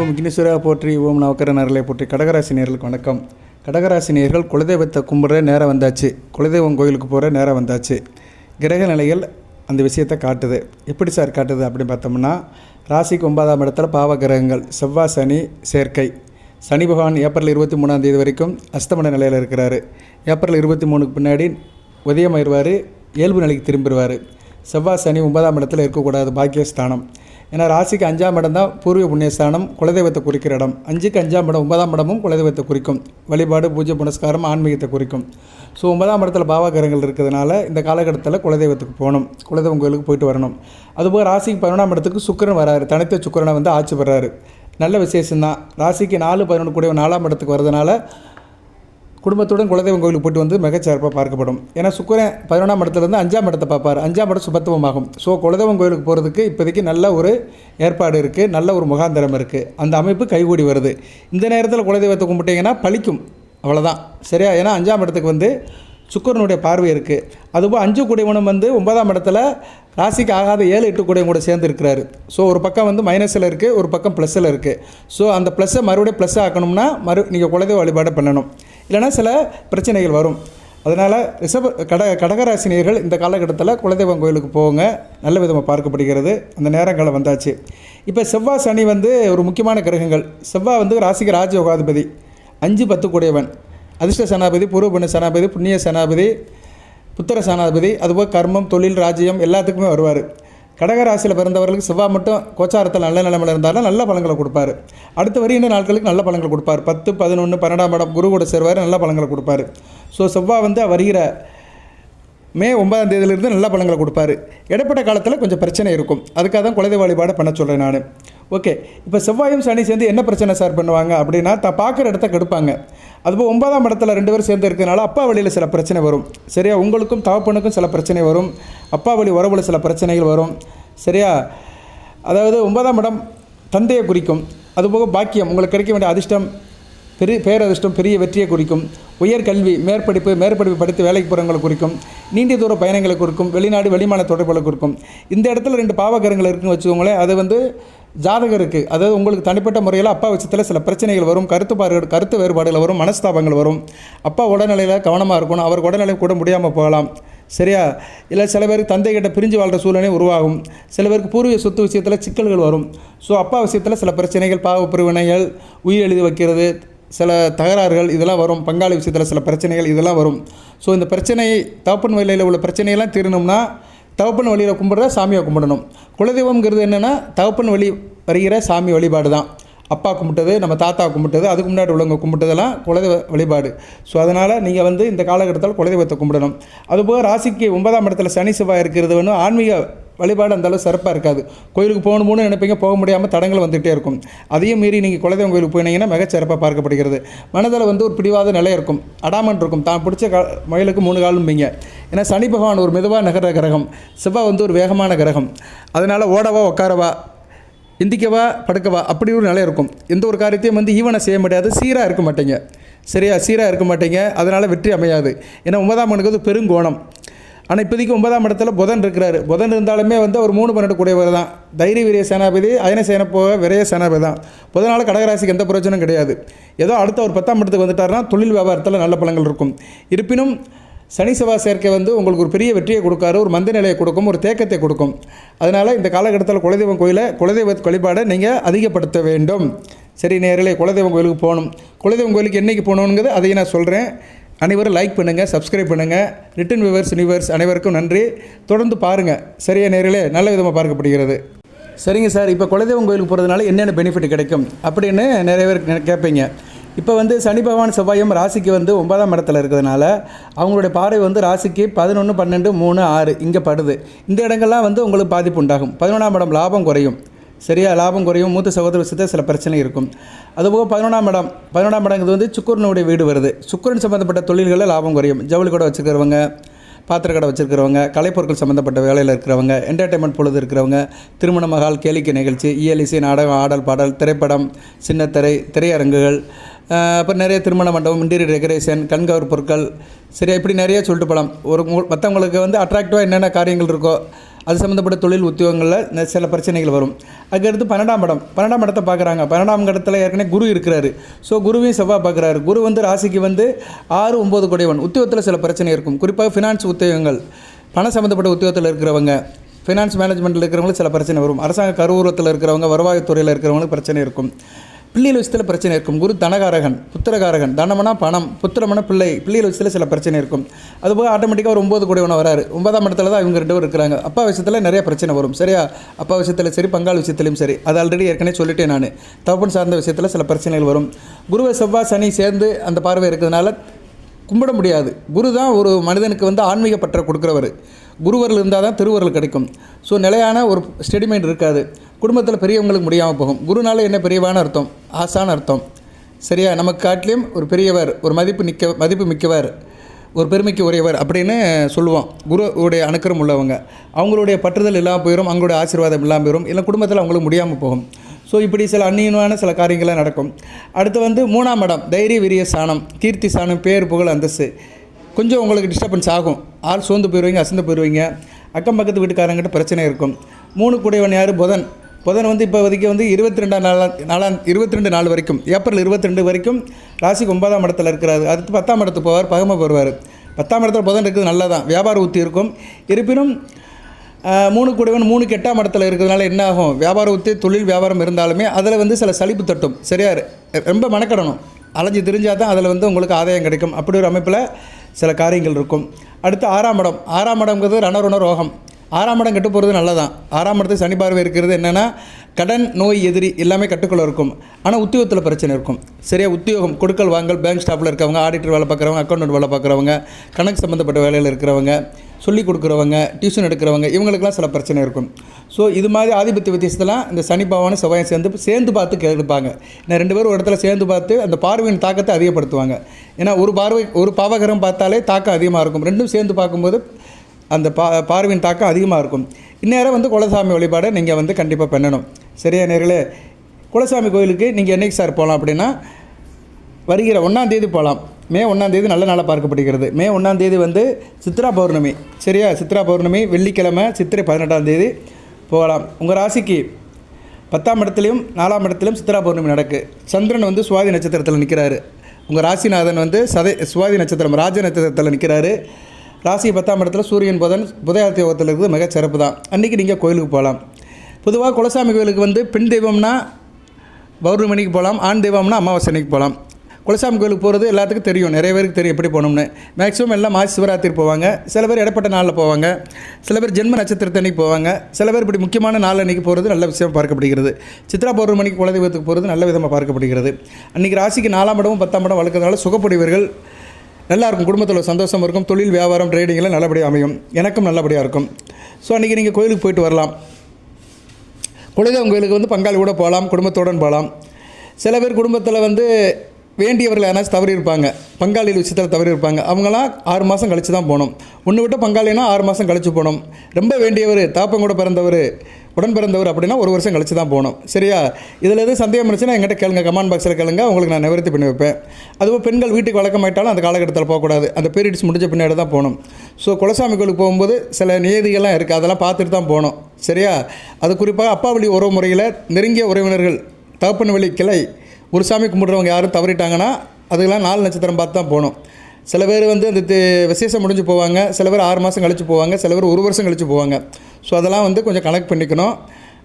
ஓம் விக்னேஸ்வரா போற்றி, ஓம் நவக்கர நரலை போற்றி. கடகராசி நேர்களுக்கு வணக்கம். கடகராசி நேர்கள் குலதெய்வத்தை கும்பிட்ற நேரம் வந்தாச்சு, குலதெய்வம் கோயிலுக்கு போகிற நேரம் வந்தாச்சு. கிரக நிலைகள் அந்த விஷயத்தை காட்டுது. எப்படி சார் காட்டுது அப்படின்னு பார்த்தோம்னா, ராசிக்கு 9ஆம் இடத்துல பாவ கிரகங்கள் செவ்வாய் சனி சேர்க்கை. சனி பகவான் ஏப்ரல் 23ஆம் தேதி வரைக்கும் அஸ்தமன நிலையில் இருக்கிறாரு. ஏப்ரல் 23க்கு பின்னாடி உதயமாயிருவார், இயல்பு நிலைக்கு திரும்பிடுவார். செவ்வாய் சனி 9ஆம் இடத்துல இருக்கக்கூடாது, பாக்கியஸ்தானம். ஏன்னா ராசிக்கு 5ஆம் இடம் தான் பூர்வ புண்ணியஸ்தானம், குலதெய்வத்தை குறிக்கிற இடம். 5க்கு 5ஆம் இடம் 9ஆம் இடமும் குலதெய்வத்தை குறிக்கும். வழிபாடு, பூஜை புனஸ்காரம், ஆன்மீகத்தை குறிக்கும். ஸோ 9ஆம் இடத்துல பாவகிரகங்கள் இருக்கிறதுனால இந்த காலகட்டத்தில் குலதெய்வத்துக்கு போகணும், குலதெய்வம் கோயிலுக்கு போயிட்டு வரணும். அதுபோக ராசிக்கு 11ஆம் இடத்துக்கு சுக்கிரன் வராரு, தனித்த சுக்கிரனை வந்து ஆட்சி பெறாரு. நல்ல விசேஷம்தான். ராசிக்கு 4, 11 கூடிய 4ஆம் இடத்துக்கு வரதுனால குடும்பத்துடன் குலதெய்வம் கோயிலுக்கு போய்ட்டு வந்து மிகச்சிறப்பாக பார்க்கப்படும். ஏன்னா சுக்கிரன் 11ஆம் இடத்துலேருந்து 5ஆம் இடத்தை பார்ப்பார். 5ஆம் இடம் சுபத்துவமாகும். ஸோ குலதெய்வம் கோயிலுக்கு போகிறதுக்கு இப்போதைக்கு நல்ல ஒரு ஏற்பாடு இருக்குது, நல்ல ஒரு முகாந்திரம் இருக்குது. அந்த அமைப்பு கைகூடி வருது. இந்த நேரத்தில் குலதெய்வத்தை கும்பிட்டிங்கன்னா பழிக்கும், அவ்வளோதான். சரியா? ஏன்னா 5ஆம் இடத்துக்கு வந்து சுக்கிரனுடைய பார்வை இருக்குது. அதுபோல் 5 கூடியவனும் வந்து 9ஆம் இடத்துல ராசிக்கு ஆகாத 7, 8 கூடியவன் கூட சேர்ந்து இருக்கிறாரு. ஸோ ஒரு பக்கம் வந்து மைனஸில் இருக்குது, ஒரு பக்கம் ப்ளஸ்ஸில் இருக்குது. ஸோ அந்த ப்ளஸ்ஸை மறுபடியும் ப்ளஸ் ஆக்கணும்னா நீங்கள் குலதெய்வ வழிபாடு பண்ணணும், இல்லைனா சில பிரச்சனைகள் வரும். அதனால் கடகராசினியர்கள் இந்த காலகட்டத்தில் குலதெய்வம் கோயிலுக்கு போங்க, நல்ல விதமாக பார்க்கப்படுகிறது. அந்த நேரங்களை வந்தாச்சு. இப்போ செவ்வாய் சனி வந்து ஒரு முக்கியமான கிரகங்கள். செவ்வாய் வந்து ராசிக்கு ராஜயோகாதிபதி, 5, 10 கூடியவன், அதிர்ஷ்ட சனாபதி, பூர்வ புண்ணிய சனாபதி, புண்ணிய சனாபதி, புத்திர சனாபதி. அதுபோல் கர்மம், தொழில், ராஜ்யம் எல்லாத்துக்குமே வருவார். கடகராசியில் பிறந்தவர்களுக்கு செவ்வாய் மட்டும் கோச்சாரத்தில் நல்ல நிலைமையில் இருந்தாலும் நல்ல பலன்களை கொடுப்பார். அடுத்த வருகின்ற நாட்களுக்கு நல்ல பலன்களை கொடுப்பார். 10, 11, 12ஆம் இடம் குரு கூட சேர்வார், நல்ல பலன்களை கொடுப்பார். ஸோ செவ்வாய் வந்து வருகிற மே 9ஆம் தேதியிலிருந்து நல்ல பலன்களை கொடுப்பார். இடைப்பட்ட காலத்தில் கொஞ்சம் பிரச்சனை இருக்கும். அதுக்காக தான் குலதெய்வ வழிபாடு பண்ண சொல்கிறேன் நான். ஓகே, இப்போ செவ்வாயும் சனி சேர்ந்து என்ன பிரச்சனை சார் பண்ணுவாங்க அப்படின்னா, பார்க்குற இடத்த கெடுப்பாங்க. அதுபோல் 9ஆம் இடத்துல 2 பேர் சேர்ந்து இருக்கிறதுனால அப்பா வழியில் சில பிரச்சனை வரும். சரியா? உங்களுக்கும் தகப்பனுக்கும் சில பிரச்சனை வரும். அப்பா வழி உறவுல சில பிரச்சனைகள் வரும். சரியா? அதாவது 9ஆம் இடம் தந்தையை குறிக்கும். அதுபோக பாக்கியம், உங்களுக்கு கிடைக்க வேண்டிய அதிர்ஷ்டம், பேரதிர்ஷ்டம், பெரிய வெற்றியை குறிக்கும். உயர்கல்வி, மேற்படிப்பு படித்து வேலைக்கு போகிறவங்களை குறிக்கும். நீண்ட தூர பயணங்களை குறிக்கும். வெளிநாடு வெளிமான தொடர்புகளை குறிக்கும். இந்த இடத்துல 2 பாவகரங்கள் இருக்குன்னு வச்சுக்கோங்களேன். அது வந்து ஜாதகம் இருக்குது. அதாவது உங்களுக்கு தனிப்பட்ட முறையில் அப்பா விஷயத்தில் சில பிரச்சனைகள் வரும், கருத்து வேறுபாடுகள் வரும், மனஸ்தாபங்கள் வரும். அப்பா உடல்நிலையில் கவனமாக இருக்கணும். அவர் உடல்நிலை கூட முடியாமல் போகலாம். சரியா? இல்லை சில பேருக்கு தந்தைகிட்ட பிரிஞ்சு வாழ்கிற சூழ்நிலை உருவாகும். சில பேருக்கு பூர்வீக சொத்து விஷயத்தில் சிக்கல்கள் வரும். ஸோ அப்பா விஷயத்தில் சில பிரச்சனைகள், பாவ பிரிவினைகள், உயிர் எழுதி வைக்கிறது, சில தகராறுகள் இதெல்லாம் வரும். பங்காளி விஷயத்தில் சில பிரச்சனைகள் இதெல்லாம் வரும். ஸோ இந்த பிரச்சனை தகப்பன் வழியில் உள்ள பிரச்சனையெல்லாம் தீரணும்னா தகப்பன் வழியில் கும்பிட்ற சாமியை கும்பிடணும். குலதெய்வம்ங்கிறது என்னென்னா தகப்பன் வழி வருகிற சாமி வழிபாடு தான். அப்பா கும்பிட்டது, நம்ம தாத்தா கும்பிட்டது, அதுக்கு முன்னாடி உள்ளவங்க கும்பிட்டதெல்லாம் குலதெய்வ வழிபாடு. ஸோ அதனால் நீங்கள் வந்து இந்த காலகட்டத்தில் குலதெய்வத்தை கும்பிடணும். அதுபோக ராசிக்கு 9ஆம் இடத்துல சனி செவ்வாய் இருக்கிறது வந்து ஆன்மீக வழிபாடு அந்தளவு சிறப்பாக இருக்காது. கோயிலுக்கு போகணும்னு நினைப்பீங்க, போக முடியாமல் தடங்கள் வந்துகிட்டே இருக்கும். அதையும் மீறி நீங்கள் குலதெய்வம் கோயிலுக்கு போனீங்கன்னா மிகச்சிறப்பாக பார்க்கப்படுகிறது. மனதில் வந்து ஒரு பிடிவாத நிலை இருக்கும், அடாமன் இருக்கும். தான் பிடிச்ச முயலுக்கு 3 காலும்பீங்க. ஏன்னா சனி பகவான் ஒரு மெதுவாக நகர கிரகம், செவ்வாய் வந்து ஒரு வேகமான கிரகம். அதனால் ஓடவா உட்காரவா, எந்திக்கவா படுக்கவா அப்படி ஒரு நிலை இருக்கும். எந்த ஒரு காரியத்தையும் வந்து ஈவனை செய்ய முடியாது, சீராக இருக்க மாட்டீங்க. சரியா? சீராக இருக்க மாட்டீங்க. அதனால் வெற்றி அமையாது. ஏன்னா 9ஆம் இடத்துக்கு பெருங்கோணம். ஆனால் இப்போதைக்கு 9ஆம் இடத்துல புதன் இருக்கிறாரு. புதன் இருந்தாலுமே வந்து ஒரு 3, 12 கூடியவர் தான். தைரிய வீரிய சேனாபதி, அயன சேன போக விரைய சேனாபதி தான். புதனால் கடகராசிக்கு எந்த பிரச்சனையும் கிடையாது. ஏதோ அடுத்த ஒரு 10ஆம் இடத்துக்கு வந்துட்டாருன்னா தொழில் வியாபாரத்தில் நல்ல பலன்கள் இருக்கும். இருப்பினும் சனி செவ்வாய் சேர்க்கை வந்து உங்களுக்கு ஒரு பெரிய வெற்றியை கொடுக்காரு, ஒரு மந்த நிலையை கொடுக்கும், ஒரு தேக்கத்தை கொடுக்கும். அதனால் இந்த காலகட்டத்தில் குலதெய்வம் குலதெய்வ வழிபாடை நீங்கள் அதிகப்படுத்த வேண்டும். சரி நேரலே, குலதெய்வம் கோயிலுக்கு போகணும். குலதெய்வம் கோயிலுக்கு என்றைக்கு போகணுங்கிறது அதையும் நான் சொல்கிறேன். அனைவரும் லைக் பண்ணுங்கள், சப்ஸ்கிரைப் பண்ணுங்கள். ரிட்டன் வியூவர்ஸ் அனைவருக்கும் நன்றி. தொடர்ந்து பாருங்கள். சரியா நேரலே, நல்ல விதமாக பார்க்கப்படுகிறது. சரிங்க சார், இப்போ குலதெய்வம் கோயிலுக்கு போகிறதுனால என்னென்ன பெனிஃபிட் கிடைக்கும் அப்படின்னு நிறைய பேர் கேட்பீங்க. இப்போ வந்து சனி பகவான் செவ்வாயும் ராசிக்கு வந்து 9ஆம் இடத்துல இருக்கிறதுனால அவங்களுடைய பார்வை வந்து ராசிக்கு 11, 12, 3, 6 இங்கே படுது. இந்த இடங்கள்லாம் வந்து உங்களுக்கு பாதிப்பு உண்டாகும். 11ஆம் இடம் லாபம் குறையும். சரியா? லாபம் குறையும். மூத்த சகோதர விஷயத்தில் சில பிரச்சனை இருக்கும். அதுபோக 11ஆம் இடங்கிறது வந்து சுக்கிரனுடைய வீடு வருது. சுக்கிரன் சம்மந்தப்பட்ட தொழில்களில் லாபம் குறையும். ஜவுளி கடை வச்சுருக்கிறவங்க, பாத்திர கடை வச்சுருக்கிறவங்க, கலைப்பொருட்கள் சம்மந்தப்பட்ட வேலையில் இருக்கிறவங்க, என்டர்டைன்மெண்ட் பொழுது இருக்கிறவங்க, திருமண மகால், கேளிக்கை நிகழ்ச்சி, இயலிசை, நாடகம், ஆடல் பாடல், திரைப்படம், சின்னத்திரை, திரையரங்குகள், அப்புறம் நிறைய திருமண மண்டபம், இன்டீரியர் டெக்கரேஷன், கண்கவர் பொருட்கள், சரியா இப்படி நிறைய சொல்லிட்டு போகலாம். மற்றவங்களுக்கு வந்து அட்ராக்டிவாக என்னென்ன காரியங்கள் இருக்கோ அது சம்மந்தப்பட்ட தொழில் உத்தியோகங்களில் சில பிரச்சனைகள் வரும். அதுக்கடுத்து 12ஆம் இடத்தை பார்க்குறாங்க. 12ஆம் இடத்துல ஏற்கனவே குரு இருக்கிறாரு. ஸோ குருவையும் செவ்வாய் பார்க்குறாரு. குரு வந்து ராசிக்கு வந்து 6, 9 கூடியவன். உத்தியோகத்தில் சில பிரச்சனை இருக்கும். குறிப்பாக ஃபினான்ஸ் உத்தியோகங்கள், பணம் சம்மந்தப்பட்ட உத்தியோகத்தில் இருக்கிறவங்க, ஃபினான்ஸ் மேனேஜ்மெண்ட்டில் இருக்கிறவங்களுக்கு சில பிரச்சனை வரும். அரசாங்க கருவூலத்தில் இருக்கிறவங்க, வருவாய்த்துறையில் இருக்கிறவங்களுக்கு பிரச்சனை இருக்கும். பிள்ளைகள் விஷயத்தில் பிரச்சனை இருக்கும். குரு தனகாரகன், புத்திரகாரகன். தனமனா பணம், புத்திரமனா பிள்ளை. பிள்ளைகள் விஷயத்தில் சில பிரச்சனை இருக்கும். அதுபோக ஆட்டோமேட்டிக்காக ஒரு 9 கூடியவனை வராரு. 9ஆம் இடத்துல தான் இவங்க 2 பேர் இருக்கிறாங்க. அப்பா விஷயத்தில் நிறைய பிரச்சனை வரும். சரியா? அப்பா விஷயத்தில் சரி, பங்காளி விஷயத்துலையும் சரி. அது ஆல்ரெடி ஏற்கனவே சொல்லிட்டேன் நான். தகப்பன் சார்ந்த விஷயத்தில் சில பிரச்சனைகள் வரும். குருவை செவ்வாய் சனி சேர்ந்து அந்த பார்வை இருக்கிறதுனால கும்பிட முடியாது. குரு தான் ஒரு மனிதனுக்கு வந்து ஆன்மீக பற்ற கொடுக்குறவர். குருவர்கள் இருந்தால் தான் திருவருள் கிடைக்கும். ஸோ நிலையான ஒரு ஸ்டெடி மைண்ட் இருக்காது. குடும்பத்தில் பெரியவங்களுக்கு முடியாமல் போகும். குருனால என்ன பெரியவான அர்த்தம்? ஆசான அர்த்தம். சரியா? நமக்கு காட்டிலையும் ஒரு பெரியவர், ஒரு மதிப்பு மிக்கவர், ஒரு பெருமைக்கு உரியவர் அப்படின்னு சொல்லுவோம். குருவுடைய அனுக்கிரம் உள்ளவங்க. அவங்களுடைய பற்றுதல் இல்லாமல் போயிடும், அவங்களுடைய ஆசீர்வாதம் இல்லாமல் போயிடும். இல்லை குடும்பத்தில் அவங்களுக்கு முடியாமல் போகும். ஸோ இப்படி சில அந்நியமான சில காரியங்கள்லாம் நடக்கும். அடுத்து வந்து 3ஆம் இடம் தைரிய வீரிய ஸ்தானம், கீர்த்தி ஸ்தானம், பேர் புகழ் அந்தஸ்து. கொஞ்சம் உங்களுக்கு டிஸ்டர்பன்ஸ் ஆகும். ஆள் சோர்ந்து போயிடுவீங்க, அசந்து போயிடுவீங்க. அக்கம் பக்கத்து வீட்டுக்காரங்கிட்ட பிரச்சனை இருக்கும். 3 கூடியவன் யார்? புதன் வந்து இப்போ வரைக்கும் வந்து 22 நாள் வரைக்கும், ஏப்ரல் 22 வரைக்கும் ராசிக்கு 9ஆம் இடத்துல இருக்கிறாரு. அடுத்து 10ஆம் இடத்துக்கு போவார், பகமை வருவார். 10ஆம் இடத்துல புதன் இருக்குது, நல்லா தான் வியாபார உத்தி இருக்கும். இருப்பினும் 3 கூடியவன் 3க்கு 8ஆம் இடத்துல இருக்கிறதுனால என்ன ஆகும்? வியாபார உத்தி, தொழில் வியாபாரம் இருந்தாலுமே அதில் வந்து சில சலிப்பு தட்டும். சரியா? ரொம்ப மெனக்கடணும், அலைஞ்சு திரிஞ்சால் தான் அதில் வந்து உங்களுக்கு ஆதாயம் கிடைக்கும். அப்படி ஒரு அமைப்பில் சில காரியங்கள் இருக்கும். அடுத்து 6ஆம் இடம்ங்கிறது ரணருண ரோகம். 6ஆம் இடம் கெட்டு போகிறது நல்லதான். 6ஆம் இடத்துக்கு சனி பார்வை இருக்கிறது என்னென்னா கடன், நோய், எதிரி எல்லாமே கட்டுக்குள்ளே இருக்கும். ஆனால் உத்தியோகத்தில் பிரச்சனை இருக்கும். சரியா? உத்தியோகம், கொடுக்கல் வாங்கல், பேங்க் ஸ்டாஃபில் இருக்கிறவங்க, ஆடிட்டர் வேலை பார்க்குறவங்க, அக்கௌண்டன்ட் வேலை பார்க்குறவங்க, கணக்கு சம்மந்தப்பட்ட வேலையில் இருக்கிறவங்க, சொல்லிக் கொடுக்குறவங்க, டியூஷன் எடுக்கிறவங்க, இவங்களுக்கெல்லாம் சில பிரச்சனை இருக்கும். ஸோ இது மாதிரி ஆதிபத்திய வித்தியாசத்தெல்லாம் இந்த சனி பகவானும் செவ்வாயும் சேர்ந்து பார்த்து எடுப்பாங்க. நான் 2 பேரும் ஒரு இடத்துல சேர்ந்து பார்த்து அந்த பார்வையின் தாக்கத்தை அதிகப்படுத்துவாங்க. ஏன்னா ஒரு பாவகரம் பார்த்தாலே தாக்கம் அதிகமாக இருக்கும். 2ம் சேர்ந்து பார்க்கும்போது அந்த பார்வையின் தாக்கம் அதிகமாக இருக்கும். இந்நேரம் வந்து குலசாமி வழிபாடை நீங்கள் வந்து கண்டிப்பாக பண்ணணும். சரியா நேர்களே? குலசாமி கோயிலுக்கு நீங்கள் என்றைக்கு சார் போகலாம் அப்படின்னா, வருகிற 1ஆம் தேதி போகலாம். மே 1ஆம் தேதி நல்ல நாளாக பார்க்கப்படுகிறது. மே 1ஆம் தேதி வந்து சித்ரா பௌர்ணமி. சரியா? சித்ரா பௌர்ணமி வெள்ளிக்கிழமை, சித்திரை 18ஆம் தேதி போகலாம். உங்கள் ராசிக்கு 10ஆம் இடத்துலையும் 4ஆம் இடத்துலையும் சித்ரா பௌர்ணமி நடக்கு. சந்திரன் வந்து சுவாதி நட்சத்திரத்தில் நிற்கிறாரு. உங்கள் ராசிநாதன் வந்து சுவாதி நட்சத்திரம், ராஜ நட்சத்திரத்தில் நிற்கிறாரு. ராசி 10ஆம் இடத்துல சூரியன் புதயாத்தி யோகத்தில் இருக்குது. மிக சிறப்பு தான். அன்றைக்கி நீங்கள் கோயிலுக்கு போகலாம். பொதுவாக குலசாமி கோயிலுக்கு வந்து பெண் தெய்வம்னா பௌர்ணமிக்கு போகலாம், ஆண் தெய்வம்னா அமாவாசை அன்னைக்கு போகலாம். குலசாமி கோயிலுக்கு போகிறது எல்லாத்துக்கும் தெரியும், நிறைய பேருக்கு தெரியும் எப்படி போகணும்னு. மேக்ஸிமம் எல்லாம் மாசி சிவராத்திரி போவாங்க, சில பேர் இடைப்பட்ட நாளில் போவாங்க, சில பேர் ஜென்ம நட்சத்திரத்தை அன்றைக்கி போவாங்க, சில பேர் இப்படி முக்கியமான நாள் அன்றைக்கி போகிறது நல்ல விஷயம் பார்க்கப்படுகிறது. சித்ரா பௌர்ணமிக்கு குலதெய்வத்துக்கு போகிறது நல்ல விதமாக பார்க்கப்படுகிறது. அன்றைக்கி ராசிக்கு 4ஆம் இடமும் 10ஆம் இடம் வளர்க்கறதுனால சுகப்படிவர்கள் நல்லாயிருக்கும். குடும்பத்தில் சந்தோஷம் இருக்கும். தொழில், வியாபாரம், ட்ரேடிங்கெல்லாம் நல்லபடியாக அமையும். எனக்கும் நல்லபடியாக இருக்கும். ஸோ அன்றைக்கி நீங்கள் கோயிலுக்கு போயிட்டு வரலாம். குலதெய்வம் கோயிலுக்கு வந்து பங்காளி கூட போகலாம், குடும்பத்துடன் போகலாம். சில பேர் குடும்பத்தில் வந்து வேண்டியவர்கள் யாராச்சும் தவறி இருப்பாங்க, பங்காளி விஷயத்தில் தவறி இருப்பாங்க. அவங்களாம் 6 மாதம் கழித்து தான் போகணும். ஒன்று விட்டு பங்காளினா 6 மாதம் கழித்து போகணும். ரொம்ப வேண்டியவர், தாப்பம் கூட பிறந்தவர், உடன் பிறந்தவர் அப்படின்னா 1 வருஷம் கழித்து தான் போகணும். சரியா? இதில் எதுவும் சந்தேகம் இருந்துச்சுன்னா என்கிட்ட கேளுங்க, கமெண்ட் பாக்ஸில் கேளுங்க, உங்களுக்கு நான் நிவர்த்தி பண்ணி வைப்பேன். அதுவும் பெண்கள் வீட்டுக்கு வழக்கமாயிட்டாலும் அந்த காலகட்டத்தில் போகக்கூடாது. அந்த பீரியட்ஸ் முடிஞ்ச பின்னாடி தான் போகணும். ஸோ குலசாமி கோயிலுக்கு போகும்போது சில நியதிகள்லாம் இருக்குது, அதெல்லாம் பார்த்துட்டு தான் போகணும். சரியா? அது குறிப்பாக அப்பா வழி உறவு முறையில் நெருங்கிய உறவினர்கள், தகப்பன் வழி கிளை, ஒரு சாமி கும்பிட்றவங்க யாரும் தவறிட்டாங்கன்னா அதுக்கெல்லாம் 4 நட்சத்திரம் பார்த்து தான் போகணும். சில பேர் வந்து அந்த விசேஷம் முடிஞ்சு போவாங்க, சில பேர் 6 மாதம் கழித்து போவாங்க, சில பேர் 1 வருஷம் கழித்து போவாங்க. ஸோ அதெல்லாம் வந்து கொஞ்சம் கணக்கு பண்ணிக்கணும்.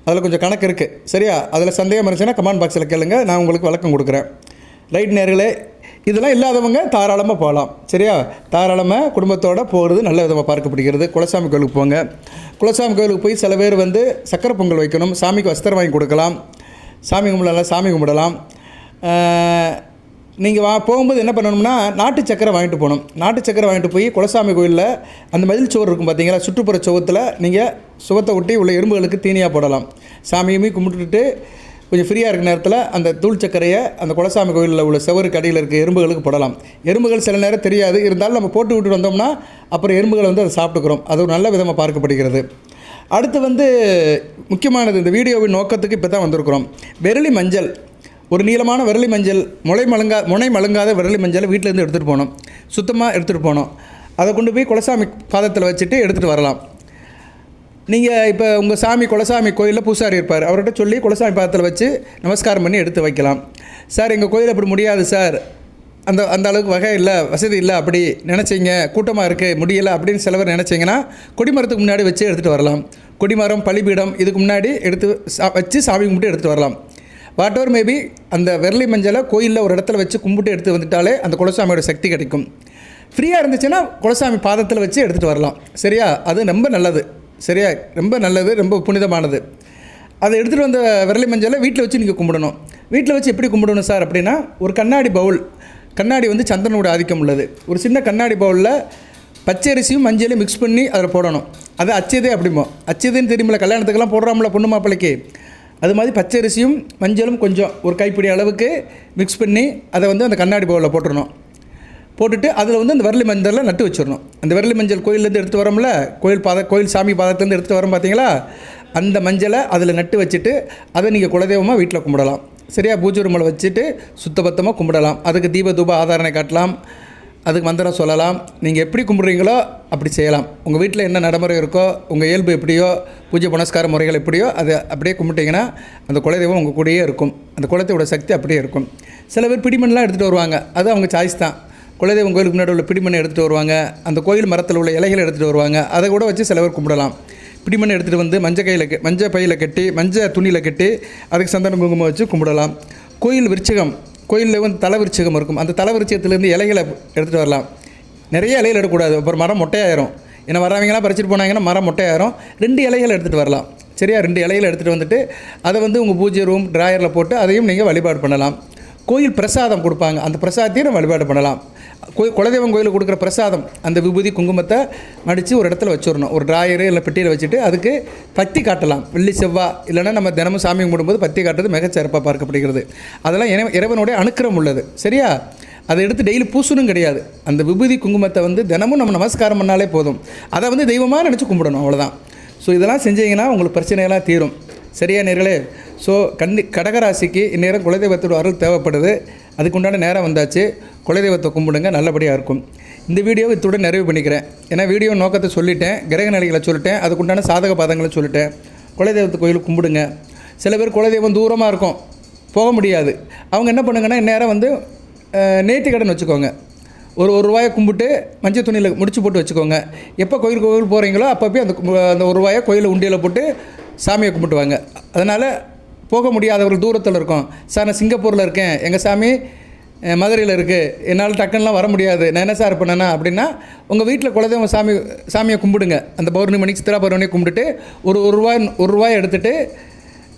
அதில் கொஞ்சம் கணக்கு இருக்குது. சரியா? அதில் சந்தேகம் இருந்துச்சுன்னா கமெண்ட் பாக்ஸில் கேளுங்க, நான் உங்களுக்கு விளக்கம் கொடுக்குறேன். ரைட் நேர்களே, இதெல்லாம் இல்லாதவங்க தாராளமாக போகலாம். சரியா? தாராளமாக குடும்பத்தோடு போகிறது நல்ல விதமாக பார்க்கப்படுகிறது. குலசாமி கோயிலுக்கு போங்க. குலசாமி கோயிலுக்கு போய் சில பேர் வந்து சக்கரை பொங்கல் வைக்கணும், சாமிக்கு வஸ்திரம் வாங்கி கொடுக்கலாம், சாமி கும்பிடலாம். நீங்கள் போகும்போது என்ன பண்ணணும்னா நாட்டு சக்கரை வாங்கிட்டு போகணும். நாட்டு சக்கரை வாங்கிட்டு போய் குலசாமி கோயிலில் அந்த மதில் சுவர் இருக்கும் பார்த்தீங்களா, சுற்றுப்புற சுவத்தில் நீங்கள் சுவத்தை ஒட்டி உள்ள எறும்புகளுக்கு தீனியாக போடலாம். சாமியுமே கும்பிட்டுட்டு கொஞ்சம் ஃப்ரீயாக இருக்கிற நேரத்தில் அந்த தூள் சக்கரையை அந்த குலசாமி கோயிலில் உள்ள செவருக்கு அடியில் இருக்க எறும்புகளுக்கு போடலாம். எறும்புகள் சில நேரம் தெரியாது, இருந்தாலும் நம்ம போட்டு விட்டு வந்தோம்னா அப்புறம் எறும்புகள் வந்து அதை சாப்பிட்டுக்கிறோம். அது ஒரு நல்ல விதமாக பார்க்கப்படுகிறது. அடுத்து வந்து முக்கியமானது, இந்த வீடியோவின் நோக்கத்துக்கு இப்போ தான் வந்திருக்கிறோம். விரலி மஞ்சள், ஒரு நீளமான விரலி மஞ்சள், முனை மழுங்காத விரலி மஞ்சளை வீட்டிலேருந்து எடுத்துகிட்டு போகணும். சுத்தமாக எடுத்துகிட்டு போகணும். அதை கொண்டு போய் குலசாமி பாதத்தில் வச்சுட்டு எடுத்துகிட்டு வரலாம். நீங்கள் இப்போ உங்கள் சாமி குலசாமி கோயிலில் பூசாரி இருப்பார், அவர்கிட்ட சொல்லி குலசாமி பாதத்தில் வச்சு நமஸ்காரம் பண்ணி எடுத்து வைக்கலாம். சார் எங்கள் கோயில் அப்படி முடியாது சார், அந்த அளவுக்கு வகை இல்லை, வசதி இல்லை, அப்படி நினச்சிங்க, கூட்டமாக இருக்குது முடியலை அப்படின்னு சில பேர் நினச்சிங்கன்னா கொடிமரத்துக்கு முன்னாடி வச்சு எடுத்துகிட்டு வரலாம். கொடிமரம் பலிபீடம் இதுக்கு முன்னாடி எடுத்து வச்சு சாமி கும்பிட்டு எடுத்துகிட்டு வரலாம். வாட் எவர் மேபி அந்த விரலி மஞ்சளை கோயிலில் ஒரு இடத்துல வச்சு கும்பிட்டு எடுத்து வந்துட்டாலே அந்த குலசாமியோட சக்தி கிடைக்கும். ஃப்ரீயாக இருந்துச்சுன்னா குலசாமி பாதத்தில் வச்சு எடுத்துகிட்டு வரலாம். சரியா? அது ரொம்ப நல்லது. சரியா? ரொம்ப நல்லது, ரொம்ப புனிதமானது. அதை எடுத்துகிட்டு வந்த விரலி மஞ்சளை வீட்டில் வச்சு நீங்கள் கும்பிடணும். வீட்டில் வச்சு எப்படி கும்பிடணும் சார் அப்படின்னா, ஒரு கண்ணாடி பவுல், கண்ணாடி வந்து சந்திரனோட ஆதிக்கம் உள்ளது, ஒரு சின்ன கண்ணாடி பவுலில் பச்சரிசியும் மஞ்சளையும் மிக்ஸ் பண்ணி அதில் போடணும். அது அச்சதே அப்படிமோ, அச்சதுன்னு தெரியுமில்ல, கல்யாணத்துக்கெல்லாம் போடுறாமல பொண்ணு மாப்பிள்ளைக்கு, அது மாதிரி பச்சரிசியும் மஞ்சளும் கொஞ்சம் ஒரு கைப்பிடி அளவுக்கு மிக்ஸ் பண்ணி அதை வந்து அந்த கண்ணாடி பவுலில் போட்டுடணும். போட்டுட்டு அதில் வந்து அந்த விரலி மஞ்சளில் நட்டு வச்சிடணும். அந்த விரலி மஞ்சள் கோயிலேருந்து எடுத்து வரோம்ல, கோயில் சாமி பாதத்துலேருந்து எடுத்து வரோம் பார்த்தீங்களா, அந்த மஞ்சளை அதில் நட்டு வச்சுட்டு அதை நீங்கள் குலதெய்வமாக வீட்டில் கும்பிடலாம். சரியா? பூஜை ரூமில் வச்சுட்டு சுத்தபத்தமாக கும்பிடலாம். அதுக்கு தீப தூப ஆதாரணை காட்டலாம், அதுக்கு மந்திரம் சொல்லலாம். நீங்கள் எப்படி கும்பிட்றீங்களோ அப்படி செய்யலாம். உங்கள் வீட்டில் என்ன நடைமுறை இருக்கோ, உங்கள் இயல்பு எப்படியோ, பூஜை புனஸ்கார முறைகள் எப்படியோ அதை அப்படியே கும்பிட்டிங்கன்னா அந்த குலதெய்வம் உங்கள் கூடயே இருக்கும். அந்த குலத்தையோட சக்தி அப்படியே இருக்கும். சில பேர் பிடிமண்ணெலாம் எடுத்துகிட்டு வருவாங்க, அது அவங்க சாய்ஸ் தான். குலதெய்வம் கோயிலுக்கு முன்னாடி உள்ள பிடிமண்ணை எடுத்துகிட்டு வருவாங்க, அந்த கோயில் மரத்தில் உள்ள இலைகளை எடுத்துகிட்டு வருவாங்க, அதை கூட வச்சு சில பேர் கும்பிடலாம். பிடிமண்ணை எடுத்துகிட்டு வந்து மஞ்சள் பையில் கட்டி, மஞ்சள் துணியில் கட்டி அதுக்கு சந்தனம் குங்குமம் வச்சு கும்பிடலாம். கோயில் விருச்சிகம், கோயிலில் வந்து தலை விருச்சிகம் இருக்கும், அந்த தலை விருச்சிகத்துலேருந்து இலைகளை எடுத்துகிட்டு வரலாம். நிறைய இலைகள் எடுக்கக்கூடாது, அப்புறம் மரம் மொட்டையாயிரும். ஏன்னா வர்றவங்களாம் பறிச்சுட்டு போனாங்கன்னா மரம் மொட்டையாயிரும். 2 இலைகள் எடுத்துகிட்டு வரலாம். சரியா? 2 இலைகளை எடுத்துகிட்டு வந்துட்டு அதை வந்து உங்கள் பூஜை ரூம் ட்ராயரில் போட்டு அதையும் நீங்கள் வழிபாடு பண்ணலாம். கோயில் பிரசாதம் கொடுப்பாங்க, அந்த பிரசாதத்தையும் நம்ம வழிபாடு பண்ணலாம். குலதெய்வம் கோயிலுக்கு கொடுக்குற பிரசாதம், அந்த விபூதி குங்குமத்தை மடித்து ஒரு இடத்துல வச்சிடணும், ஒரு ட்ராயரு இல்லை பெட்டியில் வச்சுட்டு அதுக்கு பத்தி காட்டலாம். வெள்ளி செவ்வாய் இல்லைனா நம்ம தினமும் சாமி கும்பிடும்போது பத்தி காட்டுறது மிகச்சிறப்பாக பார்க்கப்படுகிறது. அதெல்லாம் இறைவனுடைய அனுக்கிரம் உள்ளது. சரியா? அதை எடுத்து டெய்லி பூசணும் கிடையாது. அந்த விபூதி குங்குமத்தை வந்து தினமும் நம்ம நமஸ்காரம் பண்ணாலே போதும். அதை வந்து தெய்வமாக நினச்சி கும்பிடணும், அவ்வளோதான். ஸோ இதெல்லாம் செஞ்சீங்கன்னா உங்களுக்கு பிரச்சனையெல்லாம் தீரும். சரியா நேர்களே? ஸோ கடகராசிக்கு இந்நேரம் குலதெய்வத்தோட அருள் தேவைப்படுது. அதுக்குண்டான நேரம் வந்தாச்சு. குலதெய்வத்தை கும்பிடுங்க, நல்லபடியாக இருக்கும். இந்த வீடியோவை இத்துடன் நிறைவு பண்ணிக்கிறேன். ஏன்னா வீடியோ நோக்கத்தை சொல்லிட்டேன், கிரக நிலைகளை சொல்லிட்டேன், அதுக்குண்டான சாதக பாதங்களை சொல்லிட்டேன். குலதெய்வத்தை கோயிலுக்கு கும்பிடுங்க. சில பேர் குலதெய்வம் தூரமாக இருக்கும், போக முடியாது. அவங்க என்ன பண்ணுங்கன்னா இந்நேரம் வந்து நேர்த்தி கடன் வச்சுக்கோங்க. ஒரு ரூபாயை கும்பிட்டு மஞ்சள் துணியில் முடிச்சு போட்டு வச்சுக்கோங்க. எப்போ கோயில் போகிறீங்களோ அப்போ அந்த 1 ரூபாயை கோயிலில் உண்டியில் போட்டு சாமியை கும்பிட்டுவாங்க. அதனால் போக முடியாதவர்கள் தூரத்தில் இருக்கோம். சார் நான் சிங்கப்பூரில் இருக்கேன், எங்கள் சாமி மதுரையில் இருக்குது, என்னால் டக்குன்னெலாம் வர முடியாது, நான் என்ன சார் பண்ணேன்னா அப்படின்னா உங்கள் வீட்டில் குலதெய்வம் சாமியை கும்பிடுங்க. அந்த பௌர்ணமி சித்திரா பௌர்ணமி கும்பிட்டுட்டு ஒரு ரூபாய் எடுத்துகிட்டு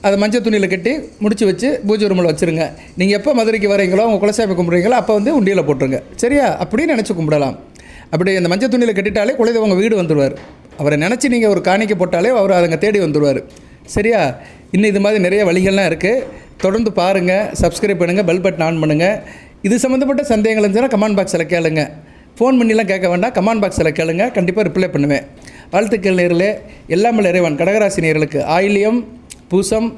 அதை மஞ்சள் துணியில் கட்டி முடிச்சு வச்சு பூஜை ரூமில் வச்சுருங்க. நீங்கள் எப்போ மதுரைக்கு வரீங்களோ உங்கள் குலசாமி கும்பிட்றீங்களோ அப்போ வந்து உண்டியில் போட்டுருங்க. சரியா? அப்படின்னு நினச்சி கும்பிடலாம். அப்படி அந்த மஞ்சள் துணியில் கட்டிட்டாலே குலதெய்வம் உங்கள் வீடு வந்துடுவார். அவரை நினச்சி நீங்கள் ஒரு காணிக்கை போட்டாலே அவர் அதுங்க தேடி வந்துடுவார். சரியா? இன்னும் இது மாதிரி நிறைய வழிகள்லாம் இருக்குது. தொடர்ந்து பாருங்கள், சப்ஸ்கிரைப் பண்ணுங்கள், பெல் பட்டன் ஆன் பண்ணுங்கள். இது சம்மந்தப்பட்ட சந்தேகங்கள் இருந்துச்சுன்னா கமெண்ட் பாக்ஸில் கேளுங்க. ஃபோன் பண்ணிலாம் கேட்க வேண்டாம், கமெண்ட் பாக்ஸில் கேளுங்க, கண்டிப்பாக ரிப்ளை பண்ணுவேன். வாழ்த்துக்கள் நேர்களே. எல்லாமல் இறைவன் கடகராசி நேர்களுக்கு ஆயில்யம் பூசம்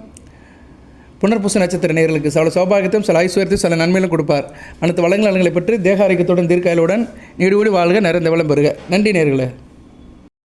புனர்பூச நட்சத்திர நேர்களுக்கு சில சௌபாகியத்தையும் சில ஐஸ்வர்யத்தையும் சில நன்மையிலும் கொடுப்பார். அனைத்து வளங்களை பற்றி தேக ஆரோக்கியத்துடன் தீர்க்காயலுடன் நீடுபடி வாழ்க, நிறைந்த வளம் பெறுக. நன்றி நேர்களே.